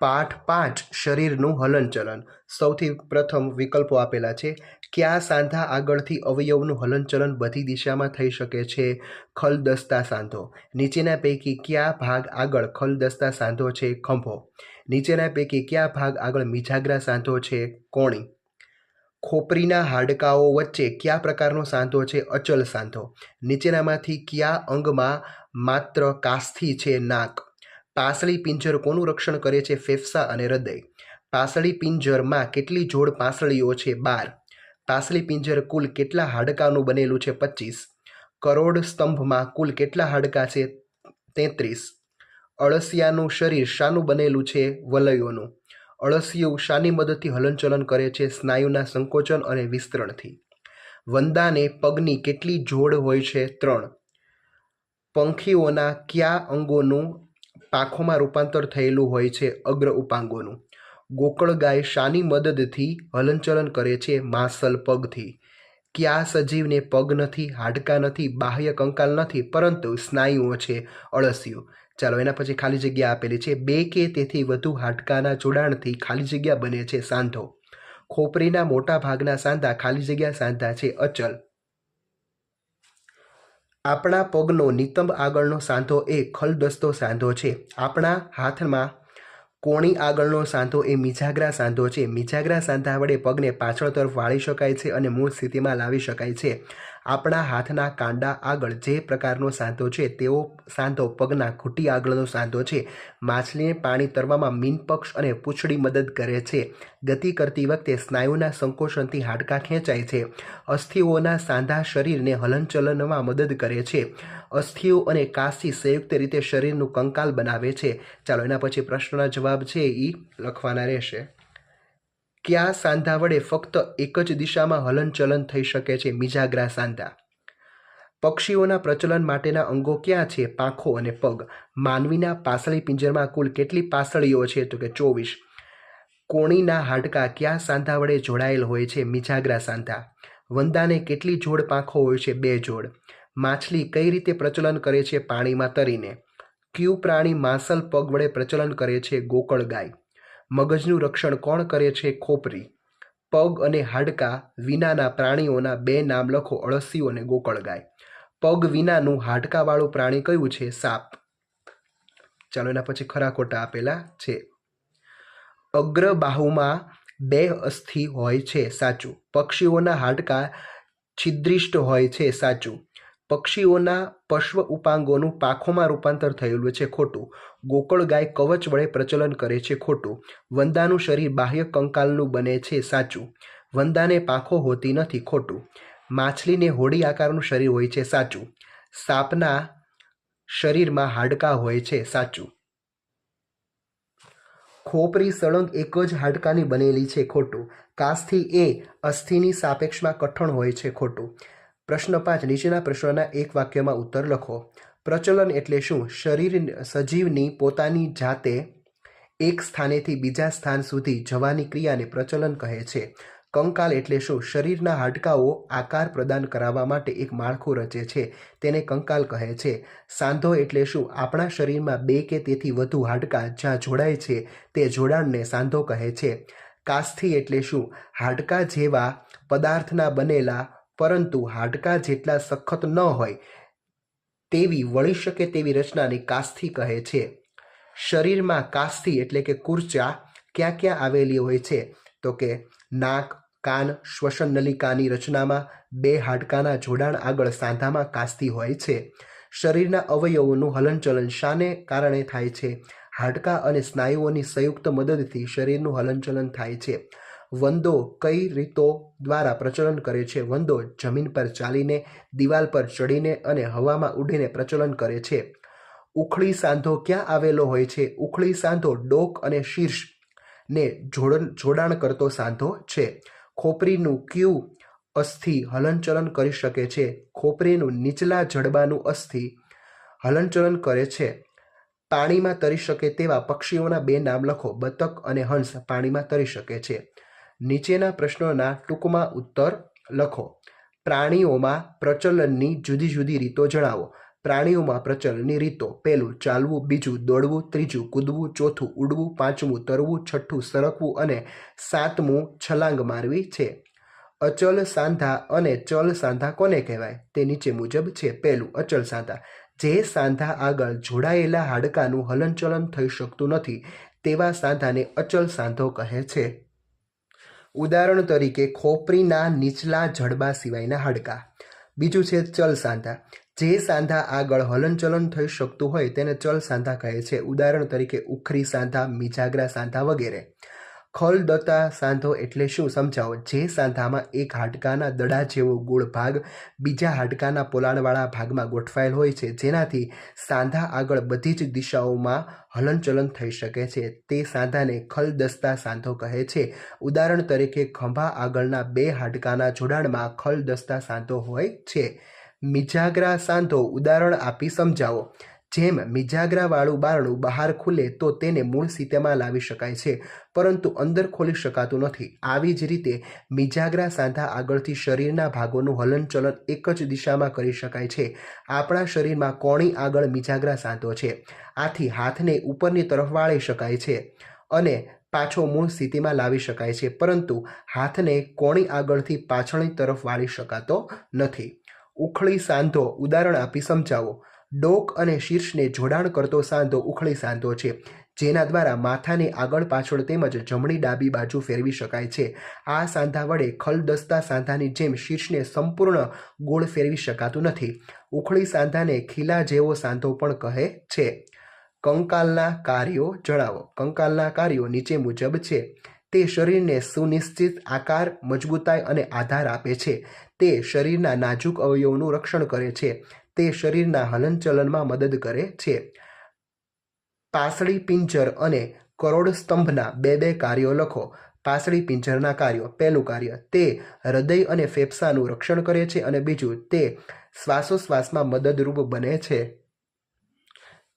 પાઠ 5 શરીરનું હલનચલન। સૌથી પ્રથમ વિકલ્પો આપેલા છે। કયા સાંધા આગળથી અવયવનું હલનચલન બધી દિશામાં થઈ શકે છે? ખલદસ્તા સાંધો। નીચેના પૈકી કયા ભાગ આગળ ખલદસ્તા સાંધો છે? ખંભો। નીચેના પૈકી કયા ભાગ આગળ મિજાગ્રા સાંધો છે? કોણી। ખોપરીના હાડકાઓ વચ્ચે કયા પ્રકારનો સાંધો છે? અચલ સાંધો। નીચેનામાંથી કયા અંગમાં માત્ર કાસ્થિ છે? નાક। પાસળી પિંજર કોનું રક્ષણ કરે છે? ફેફસા અને હૃદય। પાસળી પિંજરમાં કેટલી જોડ પાસળીઓ છે? 12। પાસળી પિંજર કુલ કેટલા હાડકાનું બનેલું છે? 25। કરોડ સ્તંભમાં કુલ કેટલા હાડકા છે? 33। અળસિયાનું શરીર શાનું બનેલું છે? વલયોનું। અળસિયું શાની મદદથી હલનચલન કરે છે? સ્નાયુના સંકોચન અને વિસ્તરણથી। વંદાને પગની કેટલી જોડ હોય છે? 3। પંખીઓના કયા અંગોનું પાંખોમાં રૂપાંતર થયેલું હોય છે? અગ્ર ઉપાંગોનું। ગોકળગાય શાની મદદથી હલનચલન કરે છે? માંસલ પગથી। કયા સજીવને પગ નથી, હાડકાં નથી, બાહ્ય કંકાલ નથી, પરંતુ સ્નાયુઓ છે? અળસિયું। ચાલો એના પછી ખાલી જગ્યા આપેલી છે। 2 કે તેથી વધુ હાડકાના જોડાણથી ખાલી જગ્યા બને છે? સાંધો। ખોપરીના મોટા ભાગના સાંધા ખાલી જગ્યા સાંધા છે? અચલ। આપણા પગનો નિતંબ આગળનો સાંધો એ ખલદસ્તો સાંધો છે। આપણા હાથમાં કોણી આગળનો સાંધો એ મિજાગ્રા સાંધો છે। મિજાગ્રા સાંધા વડે પગને પાછળ તરફ વાળી શકાય છે અને મૂળ સ્થિતિમાં લાવી શકાય છે। આપણા હાથના કાંડા આગળ જે પ્રકારનો સાંધો છે તેવો સાંધો પગના ઘૂંટી આગળનો સાંધો છે। માછલીને પાણી તરવામાં મીનપક્ષ અને પૂંછડી મદદ કરે છે। ગતિ કરતી વખતે સ્નાયુના સંકોચનથી હાડકાં ખેંચાય છે। અસ્થિઓના સાંધા શરીરને હલનચલનમાં મદદ કરે છે। અસ્થિઓ અને કાસ્થી સંયુક્ત રીતે શરીરનું કંકાલ બનાવે છે। ચાલો એના પછી પ્રશ્નના જવાબ છે એ લખવાના રહેશે। કયા સાંધા વડે ફક્ત એક જ દિશામાં હલનચલન થઈ શકે છે? મિજાગ્રા સાંધા। પક્ષીઓના પ્રચલન માટેના અંગો ક્યાં છે? પાંખો અને પગ। માનવીના પાસળી પિંજરમાં કુલ કેટલી પાસળીઓ છે? તો કે 24। કોણીના હાડકાં કયા સાંધા વડે જોડાયેલ હોય છે? મિજાગ્રા સાંધા। વંદાને કેટલી જોડ પાંખો હોય છે? 2 જોડ। માછલી કઈ રીતે પ્રચલન કરે છે? પાણીમાં તરીને। કયું પ્રાણી માંસલ પગ વડે પ્રચલન કરે છે? ગોકળગાય। મગજનું રક્ષણ કોણ કરે છે? ખોપરી। પગ અને હાડકાં વિનાના પ્રાણીઓના 2 નામ લખો, અળસિયું અને ગોકળગાય। પગ વિનાનું હાડકાવાળું પ્રાણી કયું છે? સાપ। ચાલો એના પછી ખરા ખોટા આપેલા છે। અગ્ર બાહુમાં 2 અસ્થિ હોય છે, સાચું। પક્ષીઓના હાડકાં છિદ્રિષ્ટ હોય છે, સાચું। પક્ષીઓના પશ્વ ઉપાંગોનું પાંખોમાં રૂપાંતર થયેલું છે, ખોટું। ગોકળગાય કવચ વડે પ્રચલન કરે છે, ખોટું। વંદાનું શરીર બાહ્ય કંકાલનું બને છે, સાચું। વંદાને પાંખો હોતી નથી, ખોટું। માછલીને હોડી આકારનું શરીર હોય છે, સાચું। સાપના શરીરમાં હાડકાં હોય છે, સાચું। ખોપરી સળંગ એક જ હાડકાની બનેલી છે, ખોટું। કાસ્થિ એ અસ્થિની સાપેક્ષમાં કઠણ હોય છે, ખોટું। પ્રશ્ન 5 નીચેના પ્રશ્નોના એક વાક્યમાં ઉત્તર લખો। પ્રચલન એટલે શું? સજીવની પોતાની જાતે એક સ્થાનેથી બીજા સ્થાન સુધી જવાની ક્રિયાને પ્રચલન કહે છે। કંકાલ એટલે શું? શરીરના હાડકાઓ આકાર પ્રદાન કરાવવા માટે એક માળખું રચે છે, તેને કંકાલ કહે છે। સાંધો એટલે શું? આપણા શરીરમાં 2 કે તેથી વધુ હાડકાં જ્યાં જોડાય છે તે જોડાણને સાંધો કહે છે। કાસ્થિ એટલે શું? હાડકાં જેવા પદાર્થના બનેલા પરંતુ હાડકાં જેટલા સખત ન હોય તેવી વળી શકે તેવી રચનાને કાસ્થિ કહે છે। શરીરમાં કાસ્થિ એટલે કે કુર્ચા ક્યાં ક્યાં આવેલી હોય છે? તો કે નાક, કાન, શ્વસન નલિકાની રચનામાં 2 હાડકાના જોડાણ આગળ સાંધામાં કાસ્થિ હોય છે। શરીરના અવયવોનું હલનચલન શાને કારણે થાય છે? હાડકાં અને સ્નાયુઓની સંયુક્ત મદદથી શરીરનું હલનચલન થાય છે। વંદો કઈ રીતો દ્વારા પ્રચલન કરે છે? વંદો જમીન પર ચાલીને, દિવાલ પર ચડીને અને હવામાં ઉડીને પ્રચલન કરે છે। ઉખળી સાંધો ક્યાં આવેલો હોય છે? ઉખળી સાંધો ડોક અને શીર્ષને જોડાણ કરતો સાંધો છે। ખોપરીનું કયું અસ્થિ હલનચલન કરી શકે છે? ખોપરીનું નીચલા જડબાનું અસ્થિ હલનચલન કરે છે। પાણીમાં તરી શકે તેવા પક્ષીઓના 2 નામ લખો, બતક અને હંસ પાણીમાં તરી શકે છે। નીચેના પ્રશ્નોના ટૂંકમાં ઉત્તર લખો। પ્રાણીઓમાં પ્રચલનની જુદી જુદી રીતો જણાવો। પ્રાણીઓમાં પ્રચલનની રીતો: પહેલું ચાલવું, બીજું દોડવું, ત્રીજું કૂદવું, ચોથું ઉડવું, પાંચમું તરવું, છઠ્ઠું સરકવું અને સાતમું છલાંગ મારવી છે. અચલ સાંધા અને ચલ સાંધા કોને કહેવાય? તે નીચે મુજબ છે. પહેલું અચલ સાંધા: જે સાંધા આગળ જોડાયેલા હાડકાનું હલનચલન થઈ શકતું નથી તેવા સાંધાને અચલ સાંધો કહે છે. ઉદાહરણ તરીકે ખોપરીના નીચલા જડબા સિવાયના હાડકાં. બીજું છે ચલ સાંધા: જે સાંધા આગળ હલનચલન થઈ શકતું હોય તેને ચલ સાંધા કહે છે. ઉદાહરણ તરીકે ઉખરી સાંધા, મિજાગરા સાંધા વગેરે. ખલદતા સાંધો એટલે શું સમજાવો? જે સાંધામાં એક હાડકાના દડા જેવો ગોળ ભાગ બીજા હાડકાના પોલાણવાળા ભાગમાં ગોઠવાયેલ હોય છે, જેનાથી સાંધા આગળ બધી જ દિશાઓમાં હલનચલન થઈ શકે છે, તે સાંધાને ખલદસ્તા સાંધો કહે છે. ઉદાહરણ તરીકે ખભા આગળના બે હાડકાના જોડાણમાં ખલદસ્તા સાંધો હોય છે. મિજાગરા સાંધો ઉદાહરણ આપી સમજાવો. જેમ મિજાગરાવાળું બારણું બહાર ખુલે તો તેને મૂળ સ્થિતિમાં લાવી શકાય છે, પરંતુ અંદર ખોલી શકાતું નથી. આવી જ રીતે મિજાગરા સાંધા આગળથી શરીરના ભાગોનું હલનચલન એક જ દિશામાં કરી શકાય છે. આપણા શરીરમાં કોણી આગળ મિજાગરા સાંધો છે. આથી હાથને ઉપરની તરફ વાળી શકાય છે અને પાછો મૂળ સ્થિતિમાં લાવી શકાય છે, પરંતુ હાથને કોણી આગળથી પાછળની તરફ વાળી શકાતો નથી. ઉખળી સાંધો ઉદાહરણ આપી સમજાવો. ડોક અને શીર્ષને જોડાણ કરતો સાંધો ઉખળી સાંધો છે, જેના દ્વારા માથાને આગળ પાછળ તેમજ જમણી ડાબી બાજુ ફેરવી શકાય છે. આ સાંધા વડે ખલદસ્તા સાંધાની જેમ શીર્ષને સંપૂર્ણ ગોળ ફેરવી શકાતું નથી. ઉખળી સાંધાને ખીલા જેવો સાંધો પણ કહે છે. કંકાલના કાર્યો જણાવો. કંકાલના કાર્યો નીચે મુજબ છે. તે શરીરને સુનિશ્ચિત આકાર, મજબૂતાઈ અને આધાર આપે છે. તે શરીરના નાજુક અવયવોનું રક્ષણ કરે છે. તે શરીરના હલનચલનમાં મદદ કરે છે. પાસળી પિંજર અને કરોડ સ્તંભના બે કાર્યો લખો. પાસળી પિંજરના કાર્યો: પહેલું કાર્ય, તે હૃદય અને ફેફસાનું રક્ષણ કરે છે અને બીજું, તે શ્વાસોશ્વાસમાં મદદરૂપ બને છે.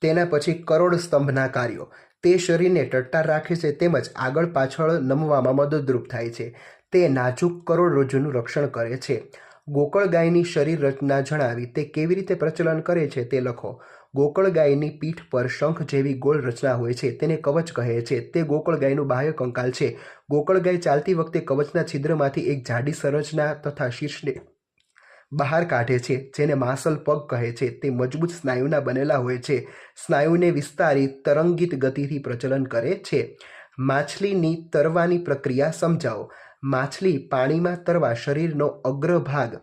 તેના પછી કરોડ સ્તંભના કાર્યો: તે શરીરને ટટ્ટાર રાખે છે તેમજ આગળ પાછળ નમવામાં મદદરૂપ થાય છે. તે નાજુક કરોડરજ્જુનું રક્ષણ કરે છે. ગોકળગાયની શરીર રચના જણાવી. તે કેવી રીતે પ્રચલન કરે છે તે લખો. ગોકળગાયની પીઠ પર શંખ જેવી ગોળ રચના હોય છે, તેને કવચ કહે છે. તે ગોકળગાયનું બાહ્ય કંકાલ છે. ગોકળગાય ચાલતી વખતે કવચના છિદ્રમાંથી એક જાડી સંરચના તથા શીર્ષને બહાર કાઢે છે, જેને માસલ પગ કહે છે. તે મજબૂત સ્નાયુના બનેલા હોય છે. સ્નાયુને વિસ્તારી તરંગિત ગતિથી પ્રચલન કરે છે. માછલીની તરવાની પ્રક્રિયા સમજાવો. માછલી પાણીમાં તરવા શરીરનો અગ્રભાગ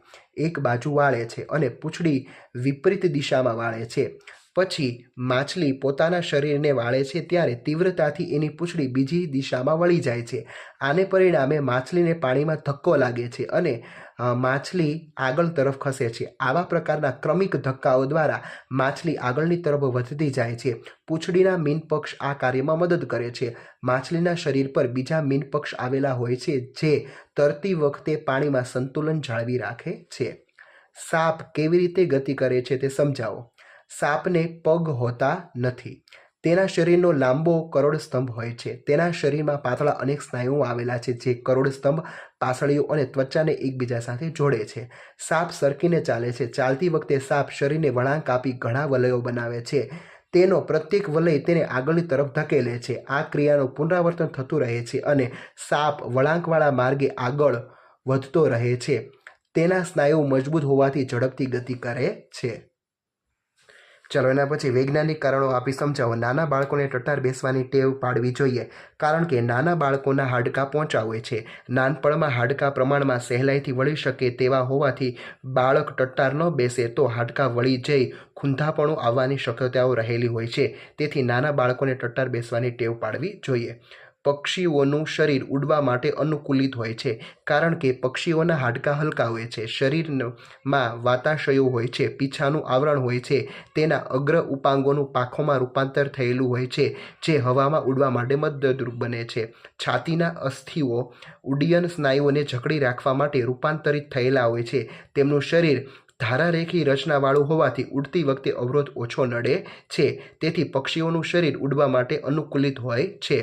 એક બાજુ વાળે છે અને પૂંછડી વિપરીત દિશામાં વાળે છે. પછી માછલી પોતાના શરીરને વાળે છે ત્યારે તીવ્રતાથી એની પૂંછડી બીજી દિશામાં વળી જાય છે. આને પરિણામે માછલીને પાણીમાં ધક્કો લાગે છે અને માછલી આગળ તરફ ખસે છે. આવા પ્રકારના ક્રમિક ધક્કાઓ દ્વારા માછલી આગળની તરફ વધતી જાય છે. પૂંછડીના મીનપક્ષ આ કાર્યમાં મદદ કરે છે. માછલીના શરીર પર બીજા મીનપક્ષ આવેલા હોય છે, જે તરતી વખતે પાણીમાં સંતુલન જાળવી રાખે છે. સાપ કેવી રીતે ગતિ કરે છે તે સમજાવો. સાપને પગ હોતા નથી. તેના શરીરનો લાંબો કરોડસ્તંભ હોય છે. તેના શરીરમાં પાતળા અનેક સ્નાયુઓ આવેલા છે, જે કરોડસ્તંભ, પાસળીઓ અને ત્વચાને એકબીજા સાથે જોડે છે. સાપ સરકીને ચાલે છે. ચાલતી વખતે સાપ શરીરને વળાંક આપી ઘણા વલયો બનાવે છે. તેનો પ્રત્યેક વલય તેને આગળની તરફ ધકેલે છે. આ ક્રિયાનું પુનરાવર્તન થતું રહે છે અને સાપ વળાંકવાળા માર્ગે આગળ વધતો રહે છે. તેના સ્નાયુ મજબૂત હોવાથી ઝડપથી ગતિ કરે છે. ચલો એના પછી વૈજ્ઞાનિક કારણો આપી સમજાવો. નાના બાળકોને ટટ્ટાર બેસવાની ટેવ પાડવી જોઈએ, કારણ કે નાના બાળકોના હાડકાં પોચા હોય છે. નાનપણમાં હાડકાં પ્રમાણમાં સહેલાઈથી વળી શકે તેવા હોવાથી બાળક ટટ્ટાર ન બેસે તો હાડકાં વળી જઈ ખૂંધાપણું આવવાની શક્યતાઓ રહેલી હોય છે. તેથી નાના બાળકોને ટટ્ટાર બેસવાની ટેવ પાડવી જોઈએ. પક્ષીઓનું શરીર ઉડવા માટે અનુકૂલિત હોય છે, કારણ કે પક્ષીઓના હાડકાં હલકા હોય છે. શરીરમાં વાતાશયો હોય છે. પીછાનું આવરણ હોય છે. તેના અગ્ર ઉપાંગોનું પાંખોમાં રૂપાંતર થયેલું હોય છે, જે હવામાં ઉડવા માટે મદદરૂપ બને છે. છાતીના અસ્થિઓ ઉડ્ડયન સ્નાયુઓને જકડી રાખવા માટે રૂપાંતરિત થયેલા હોય છે. તેમનું શરીર ધારારેખી રચનાવાળું હોવાથી ઉડતી વખતે અવરોધ ઓછો નડે છે. તેથી પક્ષીઓનું શરીર ઉડવા માટે અનુકૂલિત હોય છે.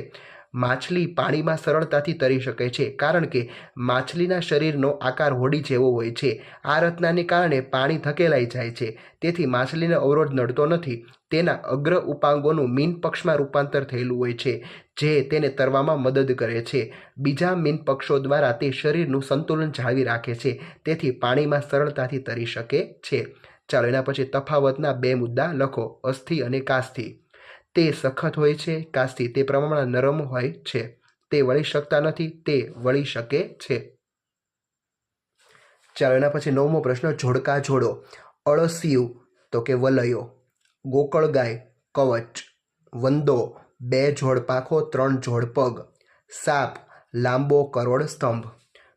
માછલી પાણીમાં સરળતાથી તરી શકે છે કારણ કે માછલીના શરીરનો આકાર હોડી જેવો હોય છે. આ રચનાને કારણે પાણી ધકેલાઈ જાય છે, તેથી માછલીને અવરોધ નડતો નથી. તેના અગ્ર ઉપાંગોનું મીન પક્ષમાં રૂપાંતર થયેલું હોય છે, જે તેને તરવામાં મદદ કરે છે. બીજા મીન પક્ષો દ્વારા તે શરીરનું સંતુલન જાળવી રાખે છે, તેથી પાણીમાં સરળતાથી તરી શકે છે. ચાલો એના પછી તફાવતના 2 મુદ્દા લખો. અસ્થિ અને કાસ્થિ. તે સખત હોય છે, કાસ્થિ તે પ્રમાણમાં નરમ હોય છે. તે વળી શકતા નથી, તે વળી શકે છે. ચાલો એના પછી 9મો પ્રશ્ન, જોડકા જોડો. અળસિયું તો કે વલયો, ગોકળ ગાય કવચ, વંદો 2 જોડ પાંખો 3 જોડ પગ, સાપ લાંબો કરોડ સ્તંભ.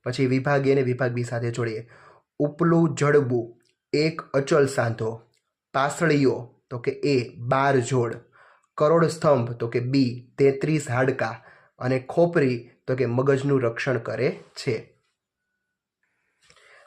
પછી વિભાગ એ ને વિભાગ બી સાથે જોડીએ. ઉપલું જડબું 1 અચલ સાંધો, પાસળીઓ તો કે એ 12 જોડ, કરોડ સ્તંભ તો કે બી 33 હાડકા, અને ખોપરી તો કે મગજનું રક્ષણ કરે છે.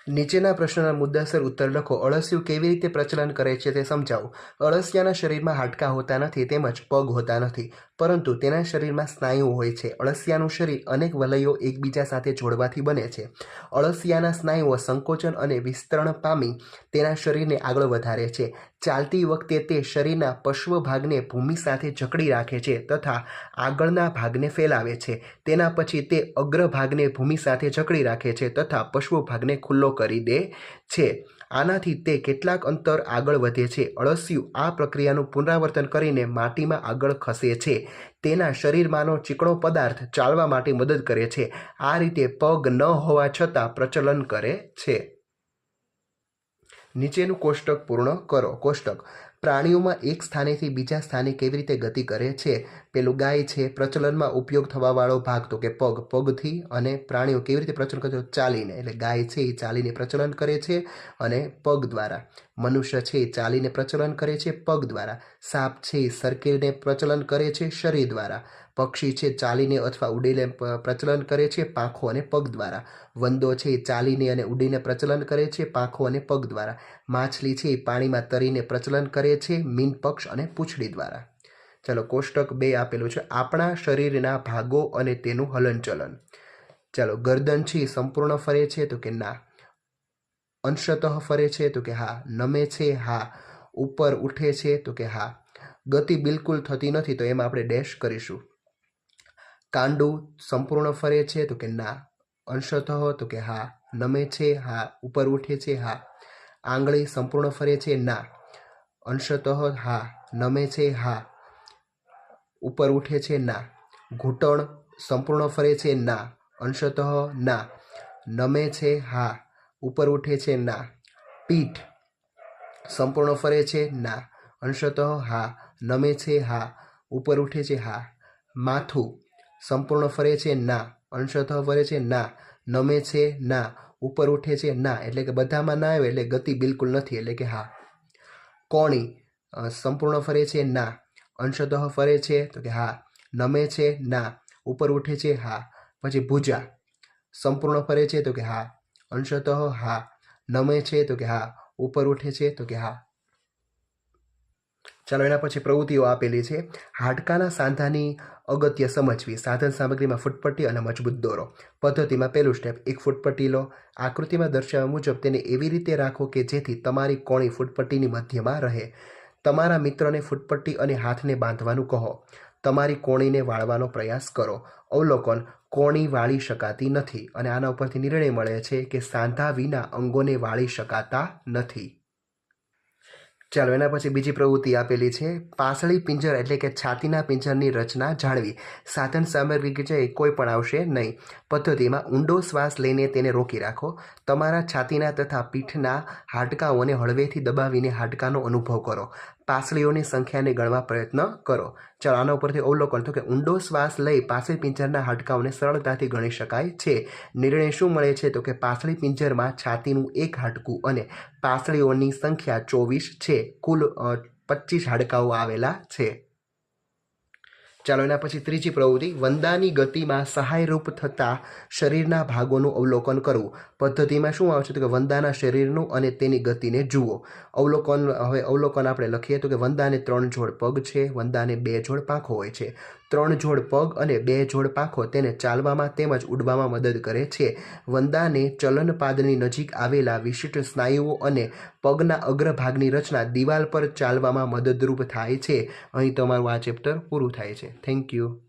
નીચેના પ્રશ્નના મુદ્દાસર ઉત્તર લખો. અળસિયું કેવી રીતે પ્રચલન કરે છે તે સમજાવો. અળસિયાના શરીરમાં હાડકાં હોતા નથી તેમજ પગ હોતા નથી, પરંતુ તેના શરીરમાં સ્નાયુઓ હોય છે. અળસિયાનું શરીર અનેક વલયો એકબીજા સાથે જોડવાથી બને છે. અળસિયાના સ્નાયુઓ સંકોચન અને વિસ્તરણ પામી તેના શરીરને આગળ વધારે છે. ચાલતી વખતે તે શરીરના પશ્વ ભાગને ભૂમિ સાથે જકડી રાખે છે તથા આગળના ભાગને ફેલાવે છે. તેના પછી તે અગ્ર ભાગને ભૂમિ સાથે જકડી રાખે છે તથા પશ્વ ભાગને ખુલ્લો કરી દે છે. આનાથી તે કેટલાક અંતર આગળ વધે છે. અળસિયું આ પ્રક્રિયાનું પુનરાવર્તન કરીને માટીમાં આગળ ખસે છે. તેના શરીરમાંનો ચીકણો પદાર્થ ચાલવા માટે મદદ કરે છે. આ રીતે પગ ન હોવા છતાં પ્રચલન કરે છે. નીચેનું કોષ્ટક પૂર્ણ કરો. કોષ્ટક. પ્રાણીઓમાં એક સ્થાનેથી બીજા સ્થાને કેવી રીતે ગતિ કરે છે? પેલું ગાય છે, પ્રચલનમાં ઉપયોગ થવાવાળો ભાગ તો કે પગ, પગથી. અને પ્રાણીઓ કેવી રીતે પ્રચલન કરે? ચાલીને. એટલે ગાય છે એ ચાલીને પ્રચલન કરે છે અને પગ દ્વારા. મનુષ્ય છે એ ચાલીને પ્રચલન કરે છે પગ દ્વારા. સાપ છે એ સરકીને પ્રચલન કરે છે શરીર દ્વારા. પક્ષી છે ચાલીને અથવા ઉડીને પ્રચલન કરે છે પાંખો અને પગ દ્વારા. વંદો છે એ ચાલીને અને ઉડીને પ્રચલન કરે છે પાંખો અને પગ દ્વારા. માછલી છે એ પાણીમાં તરીને પ્રચલન કરે છે મીન પક્ષ અને પૂંછડી દ્વારા. ચાલો કોષ્ટક 2 આપેલું છે. આપણા શરીરના ભાગો અને તેનું હલનચલન. ચાલો, ગરદન છે સંપૂર્ણ ફરે છે તો કે ના. અંશતઃ ફરે છે તો કે હા. નમે છે હા. ઉપર ઉઠે છે તો કે હા. ગતિ બિલકુલ થતી નથી તો એમાં આપણે ડેશ કરીશું. કાંડું સંપૂર્ણ ફરે છે તો કે ના. અંશતઃ તો કે હા. નમે છે હા. ઉપર ઉઠે છે હા. આંગળી સંપૂર્ણ ફરે છે ના. અંશતઃ હા. નમે છે હા. ઉપર ઉઠે છે ના. ઘૂંટણ સંપૂર્ણ ફરે છે ના. અંશતઃ ના. નમે છે હા. ઉપર ઉઠે છે ના. પીઠ સંપૂર્ણ ફરે છે ના. અંશતઃ હા. નમે છે હા. ઉપર ઉઠે છે હા. માથું સંપૂર્ણ ફરે છે ના. અંશતઃ ફરે છે ના. નમે છે ના. ઉપર ઉઠે છે ના. એટલે કે બધામાં ના આવે એટલે ગતિ બિલકુલ નથી એટલે કે હા. કોણી સંપૂર્ણ ફરે છે ના. અંશતઃ ફરે છે તો કે હા. નમે છે ના. ઉપર ઉઠે છે હા. પછી ભુજા સંપૂર્ણ ફરે છે તો કે હા. અંશતઃ હા. નમે છે તો કે હા. ઉપર ઉઠે છે તો કે હા. ચાલો એના પછી પ્રવૃત્તિઓ આપેલી છે. હાડકાના સાંધાની અગત્ય સમજવી. સાધન સામગ્રીમાં ફૂટપટ્ટી અને મજબૂત દોરો. પદ્ધતિમાં પહેલું સ્ટેપ, એક ફૂટપટ્ટી લો. આકૃતિમાં દર્શાવ્યા મુજબ તેને એવી રીતે રાખો કે જેથી તમારી કોણી ફૂટપટ્ટીની મધ્યમાં રહે. તમારા મિત્રને ફૂટપટ્ટી અને હાથને બાંધવાનું કહો. તમારી કોણીને વાળવાનો પ્રયાસ કરો. અવલોકન: કોણી વાળી શકાતી નથી અને આના ઉપરથી નિર્ણય મળે છે કે સાંધા વિના અંગોને વાળી શકાતા નથી. ચાલો એના પછી બીજી પ્રવૃત્તિ આપેલી છે. પાસળી પિંજર એટલે કે છાતીના પિંજરની રચના જાણવી. સાધન સામગ્રી છે કોઈ પણ આવશે નહીં. પદ્ધતિમાં ઊંડો શ્વાસ લઈને તેને રોકી રાખો. તમારા છાતીના તથા પીઠના હાડકાંઓને હળવેથી દબાવીને હાડકાંનો અનુભવ કરો. પાસળીઓની સંખ્યાને ગણવા પ્રયત્ન કરો. ચાલો આના ઉપરથી અવલોકન તો કે ઊંડો શ્વાસ લઈ પાસળી પિંજરના હાડકાંઓને સરળતાથી ગણી શકાય છે. નિર્ણય શું મળે છે તો કે પાસળી પિંજરમાં છાતીનું એક હાડકું અને પાસળીઓની સંખ્યા 24 છે. કુલ 25 હાડકાઓ આવેલા છે. ચાલો એના પછી ત્રીજી પ્રવૃત્તિ, વંદાની ગતિમાં સહાયરૂપ થતા શરીરના ભાગોનું અવલોકન કરવું. પદ્ધતિમાં શું આવશે તો કે વંદાના શરીરનું અને તેની ગતિને જુઓ. અવલોકન આપણે લખીએ તો કે વંદાને 3 જોડ પગ છે. વંદાને 2 જોડ પાંખો હોય છે. 3 જોડ પગ અને 2 જોડ પાંખો તેને ચાલવામાં તેમજ ઉડવામાં મદદ કરે છે. વંદાને ચલનપાદની નજીક આવેલા વિશિષ્ટ સ્નાયુઓ અને પગના અગ્રભાગની રચના દિવાલ પર ચાલવામાં મદદરૂપ થાય છે. અહીં તમારું આ ચેપ્ટર પૂરું થાય છે. Thank you.